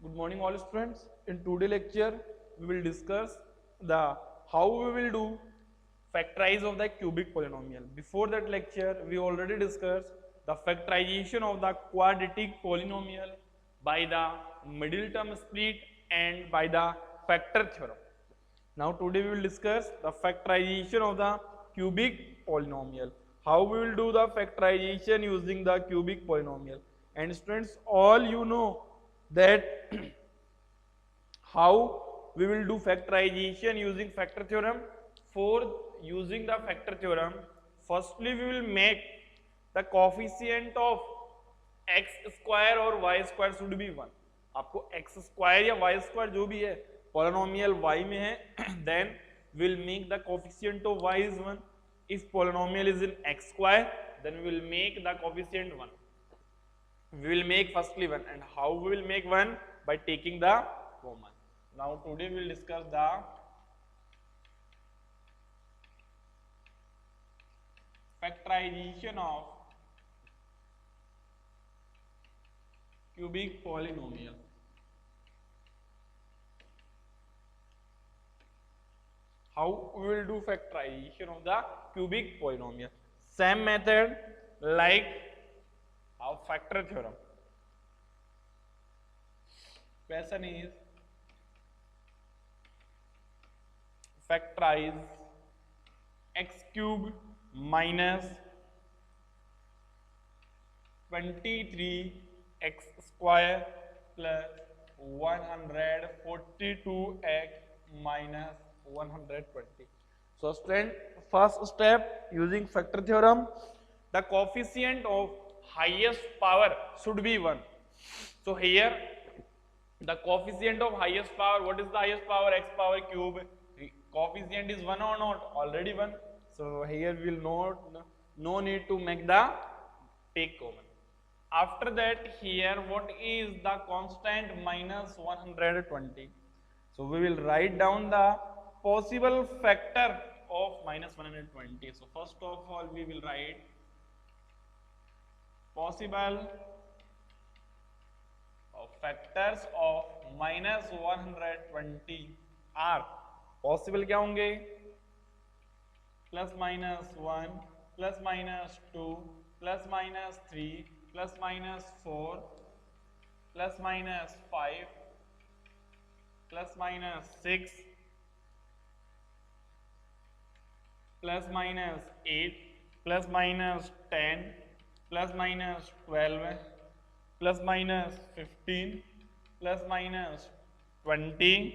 Good morning all students. In today's lecture we will discuss the how we will do factorize of the cubic polynomial. Before that lecture we already discussed the factorization of the quadratic polynomial by the middle term split and by the factor theorem. Now today we will discuss the factorization of the cubic polynomial. How we will do the factorization using the cubic polynomial. And students, all you know that how we will do factorization using factor theorem. For using the factor theorem, firstly we will make the coefficient of x square और y square should be 1. आपको x square या y square जो भी है polynomial y में है then we'll make the coefficient of y is 1. If polynomial is in x square then we will make the coefficient 1. We will make firstly 1, and how we will make 1? By taking the common. Now today we will discuss the factorization of cubic polynomial. How we will do factorization of the cubic polynomial? Same method like our factor theorem. Question is factorize x cube minus 23x square plus 142x minus 120. So student, first step using factor theorem, the coefficient of highest power should be 1. So here the coefficient of highest power, what is the highest power? X power cube. Coefficient is 1 or not? Already 1. So here we will no need to make the take common. After that, here what is the constant? Minus 120. So we will write down the possible factor of minus 120. So first of all we will write possible factors of minus 120 are possible क्या होंगे? Plus minus 1 plus minus 2 plus minus 3 plus minus 4 plus minus 5 plus minus 6 plus minus 8 plus minus 10 plus minus 12 plus minus 15 plus minus 20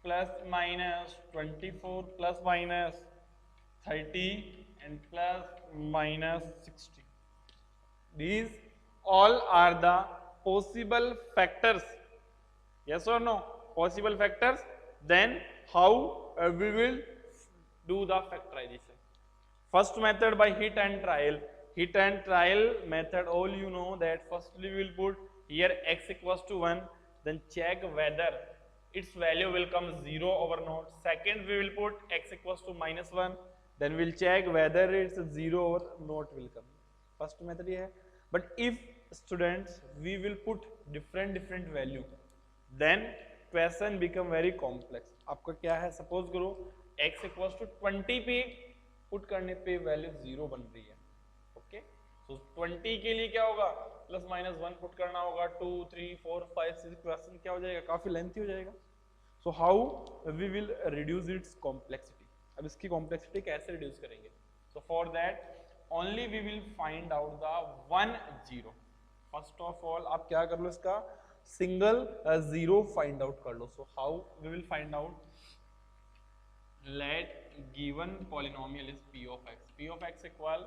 plus minus 24 plus minus 30 and plus minus 60. These all are the possible factors. Yes or no? Possible factors. Then how we will do the factorization? First method by hit and trial. Hit and trial method, all you know that firstly we will put here x equals to 1, then check whether its value will come 0 or not. Second we will put x equals to minus 1, then we'll check whether it's 0 or not will come. First method here. But if students we will put different value, then question become very complex. आपका क्या है? Suppose करो x equals to 20 पे put करने पे value 0 बन रही है. Okay? So 20 के लिए क्या होगा? प्लस माइनस 1 पुट करना होगा. 2, 3, 4, 5, 6 क्वेश्चन क्या हो जाएगा? काफी लेंथी हो जाएगा. So how we will reduce its complexity? अब इसकी कॉम्प्लेक्सिटी कैसे रिड्यूस करेंगे? So for that only we will find out the 1 0. फर्स्ट ऑफ ऑल आप क्या कर लो, इसका सिंगल 0 फाइंड आउट कर लो. So how we will find out? Let given polynomial is p of x equal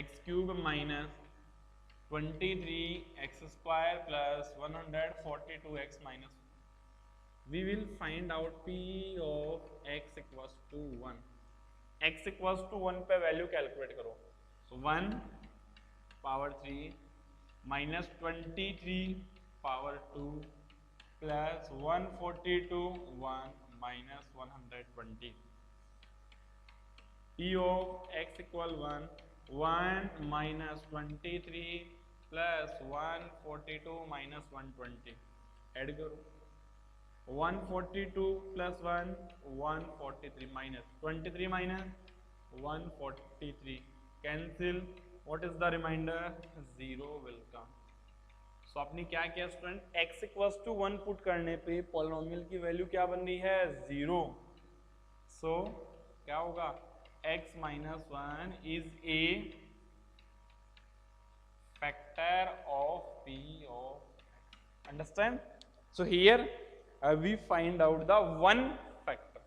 x cube minus 23x square plus 142x minus. We will find out p of x equals to 1. X equals to 1 पे value calculate करो. So 1 power 3 minus 23 power 2 plus 142 1 minus 120. P of x equal 1 minus 23 plus 142 minus 120 add करो 142 plus 1 143 minus 23 minus 143 cancel what is the remainder 0 will come. So आपने क्या किया student x equals to 1 put करने पे polynomial की value क्या बन रही है 0। सो क्या होगा x minus 1 is a factor of p of understand. So here we find out the one factor,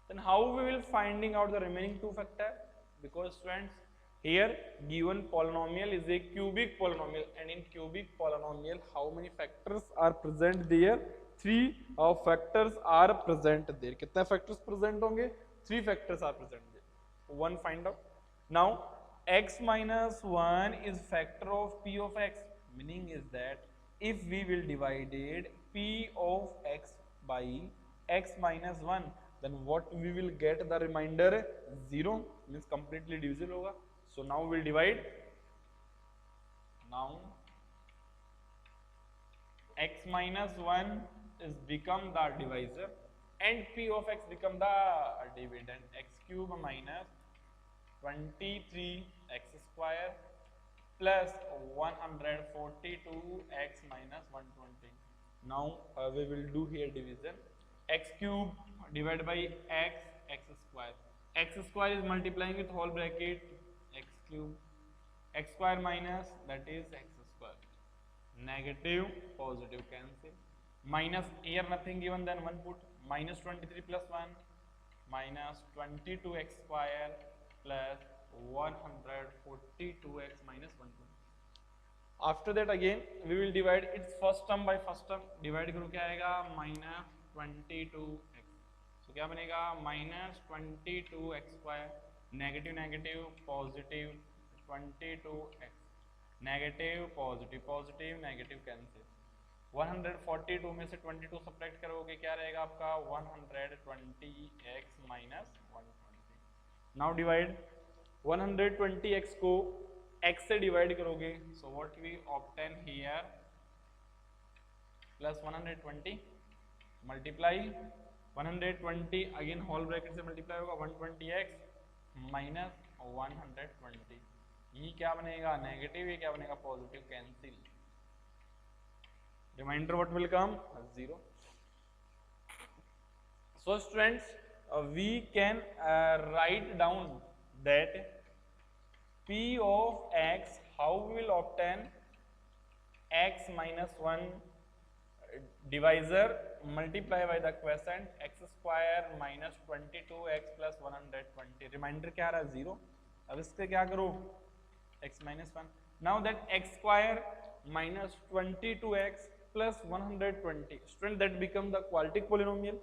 then how we will finding out the remaining two factor, because students here given polynomial is a cubic polynomial and in cubic polynomial how many factors are present there, three of factors are present there। कितने factors present होंगे, three factors are present there, one find out। now x minus 1 is factor of p of x, meaning is that if we will divided p of x by x minus 1 then what we will get the remainder 0 means completely divisible hoga। so now we'll divide, now x minus 1 is become the divisor and p of x become the dividend, x cube minus 23x square plus 142x minus 120। now we will do here division, x cube divided by x square is multiplying with whole bracket x cube, x square minus that is x square, negative positive cancel, minus here nothing given then 1 put, minus 23 plus 1 minus 22x square plus 142x minus 120। after that again we will divide its first term by first term, divide करो क्या आएगा minus 22x, so क्या बनेगा minus 22x square, negative negative positive 22x, negative positive positive negative cancel, 142 में से 22 subtract करोगे क्या रहेगा आपका 120x minus 120। now divide 120x को x से डिवाइड करोगे so what we obtain here plus 120 multiply 120 again whole bracket से multiply होगा 120x minus 120, ये क्या बनेगा नेगेटिव, ये क्या बनेगा positive, cancel, reminder what will come 0। so students we can write down that p of x, how we will obtain x minus 1 divisor multiply by the quotient x square minus 22x plus 120, reminder क्या आ रहा है 0। अब इससे क्या करो x minus 1, now that x square minus 22x plus 120 student that become the quadratic polynomial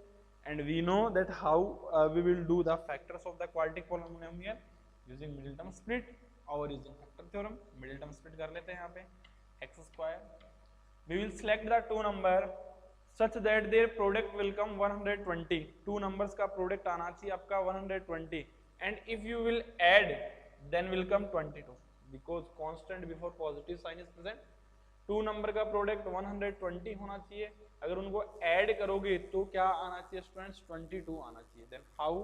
and we know that how we will do the factors of the quadratic polynomial using middle term split और using factor theorem। middle term split कर लेते हैं यहाँ पे x square, we will select the two number such that their product will come 120, two numbers का product आना चाहिए आपका 120 and if you will add then will come 22 because constant before positive sign is present, two number का product 120 होना चाहिए, अगर उनको add करोगे तो क्या आना चाहिए स्टूडेंट्स 22 आना चाहिए। then how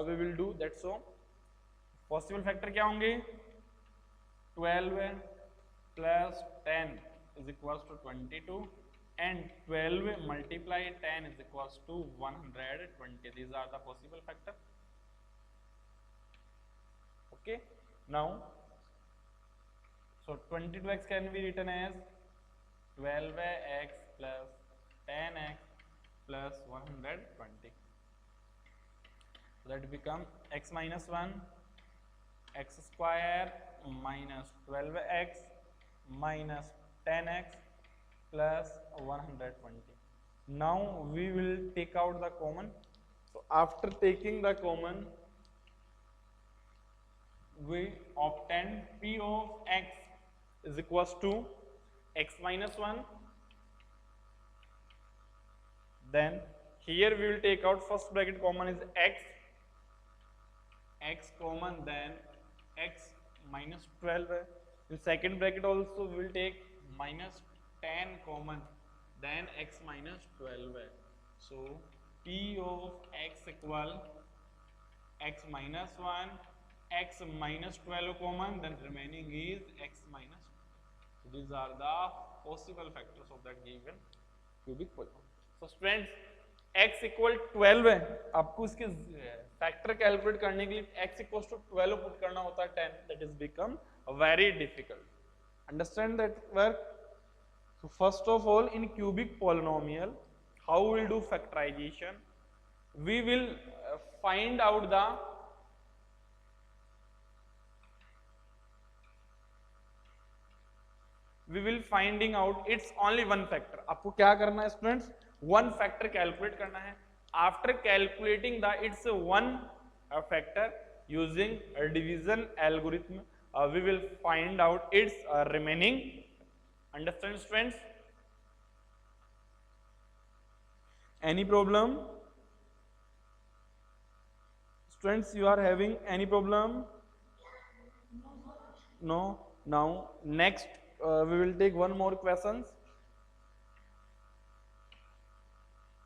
we will do that, so possible factor क्या होंगे 12 plus 10 is equals to 22 and 12 multiply 10 is equals to 120, these are the possible factor। okay, now so 22x can be written as 12x plus 10x plus 120, so that become x minus 1 x square minus 12x minus 10x plus 120। now we will take out the common, so after taking the common we obtain p of x is equals to x minus 1, then here we will take out first bracket common is x common, then x minus 12 In second bracket also we will take minus 10 common, then x minus 12 है. So p of x equal x minus 1, x minus 12 common, then remaining is x minus 2. So these are the possible factors of that given cubic polynomial. So students, x equal 12 है, आपको इसके factor calculate करने के लिए x equals to 12 put करना होता है 10, that is become very difficult. Understand that work? So first of all, in cubic polynomial, how we will do factorization? We will find out the finding out its only one factor. आपको क्या करना है students? One factor calculate करना है. After calculating the it's one factor using a division algorithm, we will find out its remaining. Understand students? Any problem? Students, you are having any problem? No. Now next we will take one more questions.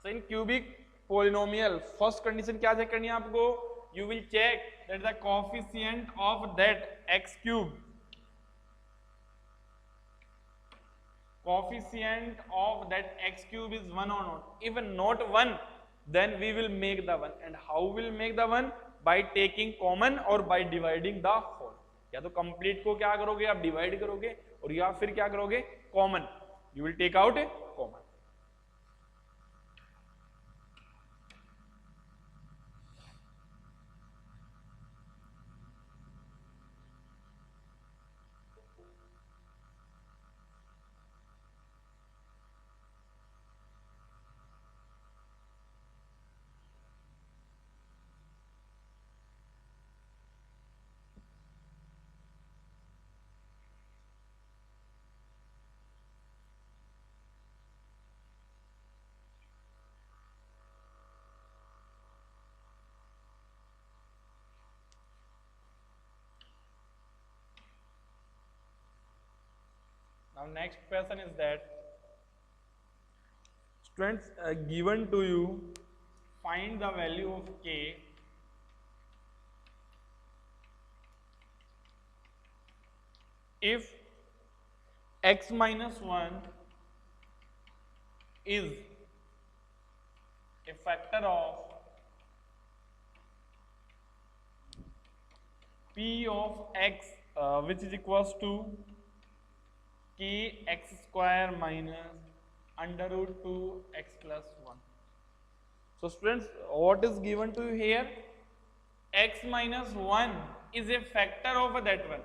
So in cubic polynomial, first condition क्या check करनी है आपको? You will check that the coefficient of that x cube, coefficient of that x cube is 1 or not. If not 1, then we will make the 1. And how will make the 1? By taking common or by dividing the whole. या तो complete को क्या करोगे आप divide करोगे और या फिर क्या करोगे common. You will take out a common. Now next question is that students, given to you, find the value of k if x minus 1 is a factor of p of x which is equals to k x square minus under root 2 x plus 1. So students, what is given to you here? X minus 1 is a factor of that one.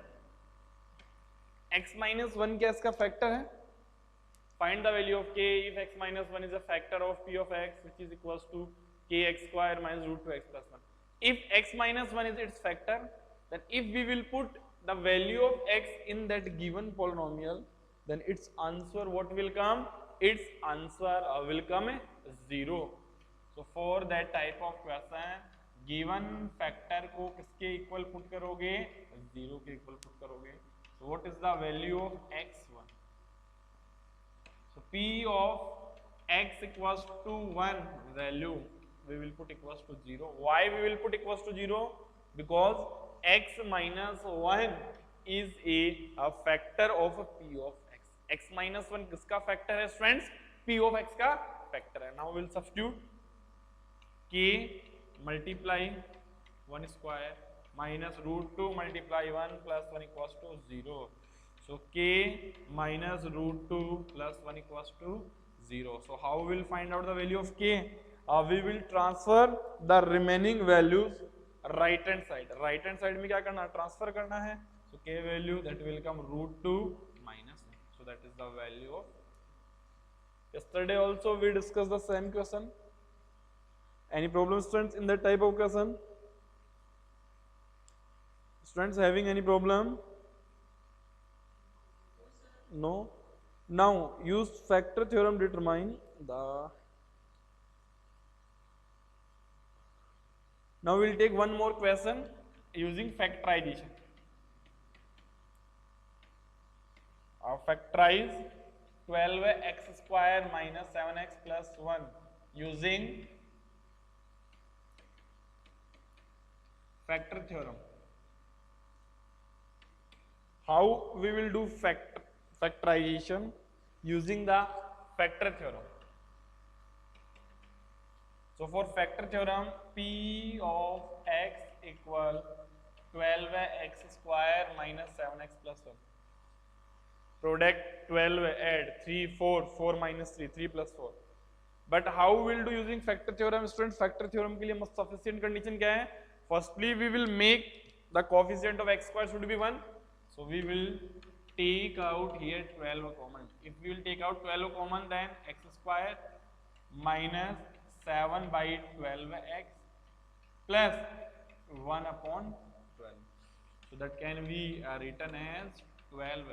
X minus 1 क्या इसका factor है? Find the value of k if x minus 1 is a factor of p of x which is equals to k x square minus root 2 x plus 1. If x minus 1 is its factor, then if we will put the value of x in that given polynomial, then its answer what will come? Its answer will come 0. So for that type of question, given factor को किसके equal put करोगे? 0 के equal put करोगे. So what is the value of x1? So p of x equals to 1 value we will put equals to 0. Why we will put equals to 0? Because x minus 1 is a factor of p of x. X minus 1 किसका factor है friends? P of x का factor है. Now we will substitute k multiply 1 square minus root 2 multiply 1 plus 1 equals to 0. So k minus root 2 plus 1 equals to 0. So how we will find out the value of k? We will transfer the remaining values right hand side. Right hand side में क्या करना है? Transfer करना है. So k value that will come root 2 minus 1. So that is the value of. Yesterday also we discussed the same question. Any problem students in that type of question? Students having any problem? No. Now use factor theorem determine the. Now we will take one more question using factorization. factorize 12x square minus 7x plus 1 using factor theorem. How we will do factorization using the factor theorem? So for factor theorem, P of x equal 12x square minus 7x plus 1. Product 12, add 3, 4, 4 minus 3, 3 plus 4. But how we will do using factor theorem, students? Factor theorem के लिए most sufficient condition क्या है? Firstly, we will make the coefficient of x square should be 1. So we will take out here 12 common. If we will take out 12 common, then x square minus 7 by 12x plus 1 upon 12. So that can be written as 12.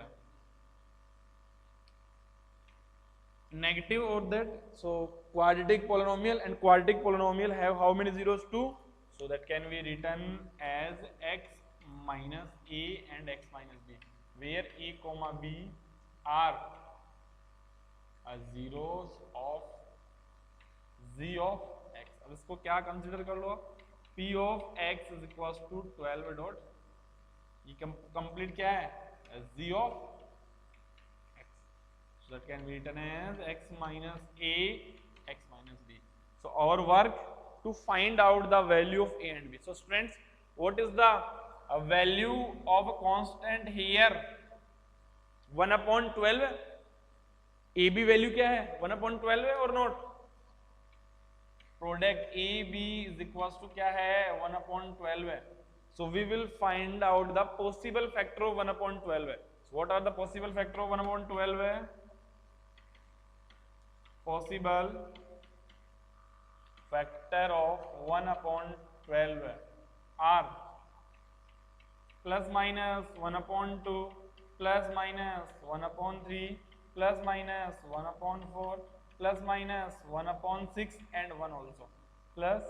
Negative or that, so quadratic polynomial, and quadratic polynomial have how many zeros? 2. So that can be written as x minus a and x minus b, where a comma b are zeros of z of x. अब इसको क्या consider कर लो आप? p of x is equals to 12 dot, ये complete क्या है? z of x. So that can be written as x minus a, x minus b. So our work to find out the value of a and b. So students, what is the value of a constant here? 1 upon 12. a b value क्या है? 1 upon 12 है और not? Product A B is equals to क्या है? 1 upon 12 है. So we will find out the possible factor of 1 upon 12 है. So what are the possible factor of 1 upon 12 है? Possible factor of 1 upon 12 are plus minus 1 upon 2, plus minus 1 upon 3, plus minus 1 upon 4, plus minus 1 upon 6 and 1 also, plus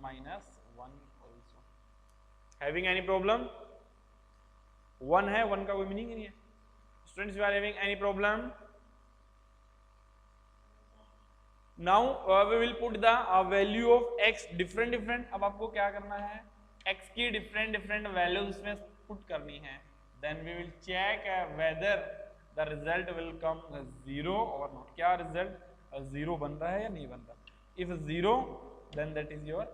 minus 1 also. Having any problem? 1 है, 1 का कोई meaning नहीं है. Students, you are having any problem? Now we will put the value of x different. अब आपको क्या करना है? x की different values इसमें put करनी है. Then we will check whether the result will come 0 or not. क्या result 0 बन रहा है या नहीं बन रहा? If 0, then that is your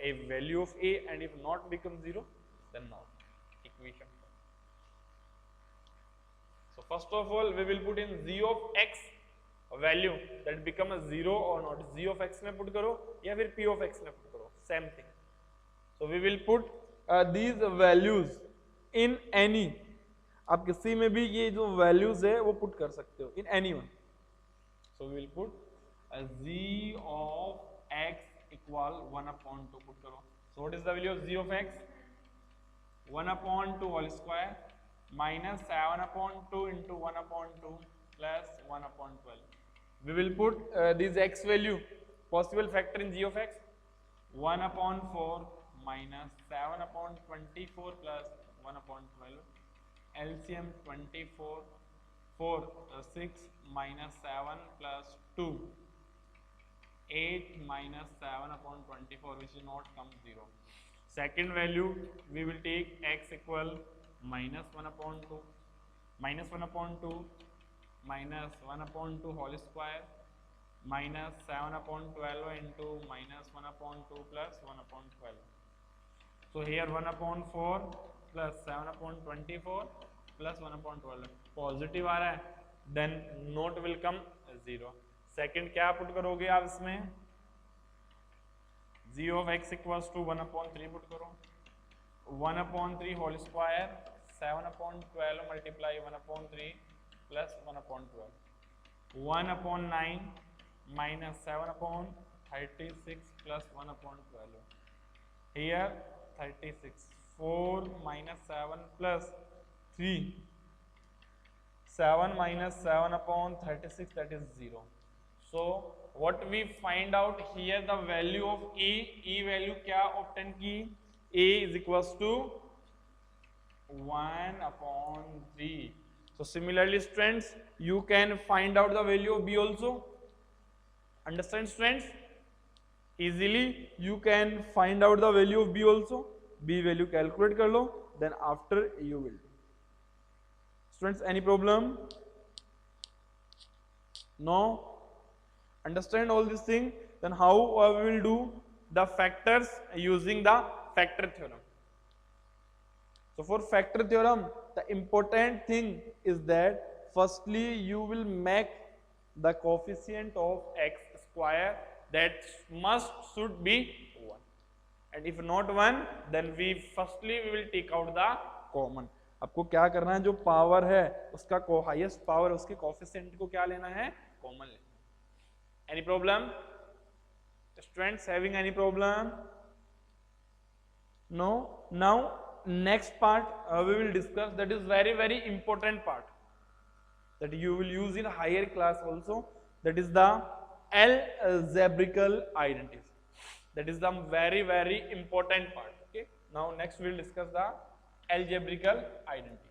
a value of a, and if not become 0, then not. Equation. So first of all, we will put in z of x value that become a 0 or not. z of x में put करो या फिर p of x में put करो, same thing. So we will put these values in any. आप किसी में भी ये जो values है वो put कर सकते हो, in any one. So we will put a z of x equal 1 upon 2 put करो. So what is the value of z of x? 1 upon 2 whole square minus 7 upon 2 into 1 upon 2 plus 1 upon 12. We will put this x value, possible factor in g of x, 1 upon 4 minus 7 upon 24 plus 1 upon 12. LCM 24, 4, 6 minus 7 plus 2, 8 minus 7 upon 24, which is not come 0. Second value, we will take x equal minus 1 upon 2, minus 1 upon 2, minus 1 upon 2 whole square, minus 7 upon 12 into minus 1 upon 2 plus 1 upon 12. So here 1 upon 4 plus 7 upon 24 plus 1 upon 12. Positive आ रहा है, then note will come 0. Second क्या put करोगे आप इसमें? z of x equals to 1 upon 3 put करो. 1 upon 3 whole square, 7 upon 12 multiply 1 upon 3 plus 1 upon 12. 1 upon 9 minus 7 upon 36 plus 1 upon 12. Here 36. 4 minus 7 plus 3. 7 minus 7 upon 36, that is 0. So what we find out here, the value of a, value क्या obtain की? A is equals to 1 upon 3. So similarly students, you can find out the value of b also. Understand students? Easily you can find out the value of b also. B value calculate कर लो, then after you will do. Students, any problem? No? Understand all these things? Then how we will do the factors using the factor theorem. So for factor theorem, the important thing is that firstly you will make the coefficient of x square that should be 1, and if not 1, then we will take out the common. आपको क्या करना है, जो power है उसका highest power उसके coefficient को क्या लेना है, कॉमन लेना है. Any problem? Students having any problem? No? Now next part we will discuss, that is very important part that you will use in higher class also, that is the algebraical identities. That is the very important part. Okay, now next we will discuss the algebraical identity.